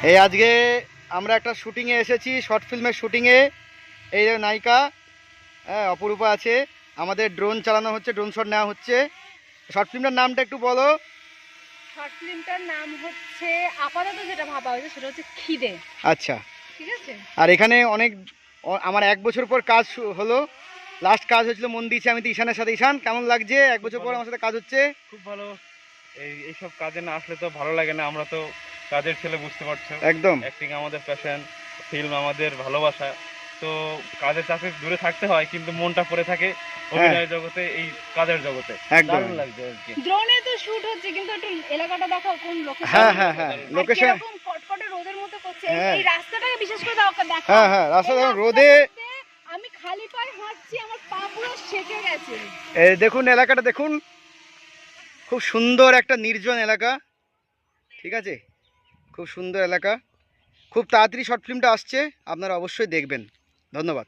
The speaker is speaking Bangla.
এই আজকে আমরা একটা শুটিংয়ে এসেছি, শর্ট ফিল্মের শুটিংয়ে। এই যে নায়িকা, হ্যাঁ, অপরূপা আছে। আমাদের ড্রোন চালানো হচ্ছে, ড্রোন শট নেওয়া হচ্ছে। শর্ট ফিল্মটার নামটা একটু বলো। শর্ট ফিল্মটার নাম হচ্ছে, আপাতত যেটা ভাবা হয়েছে সেটা হচ্ছে খিদে। আচ্ছা। ঠিক আছে। আর এখানে অনেক আমার 1 বছর পর কাজ হলো। লাস্ট কাজ হয়েছিল মন দিয়েছি আমি তো ঈশানের সাথে। ঈশান, কেমন লাগছে 1 বছর পর আমার সাথে কাজ হচ্ছে? খুব ভালো। এইসব কাজে না আসলে তো ভালো লাগে না। আমরা তো কাজের ছেলে, বুঝতে পারছো। একদম। অ্যাক্টিং আমাদের প্যাশন, ফিল্ম আমাদের ভালোবাসা। তো কাজের চাপে দূরে থাকতে হয়, কিন্তু মনটা পড়ে থাকে অভিনয় জগতে, এই কাজের জগতে। একদম দারুণ লাগছে আর কি। ড্রোনে তো শুট হচ্ছে, কিন্তু একটু এলাকাটা দেখাও, কোন লোকেশন। হ্যাঁ হ্যাঁ হ্যাঁ, লোকেশন। এরকম কটকটে রোদের মধ্যে করছে। হ্যাঁ। এই রাস্তাটাকে বিশেষ করে দেখো। হ্যাঁ হ্যাঁ, রাস্তা এই দেখুন, রাস্তার রোদে। মধ্যে আমি খালি পায়ে হাঁটছি, আমার পা পুরো সেঁকে গেছে। এই দেখুন এলাকাটা দেখুন, খুব সুন্দর একটা নির্জন এলাকা। ঠিক আছে, খুব সুন্দর এলাকা। খুব তাড়াতাড়ি শর্ট ফিল্মটা আসছে, আপনারা অবশ্যই দেখবেন। ধন্যবাদ।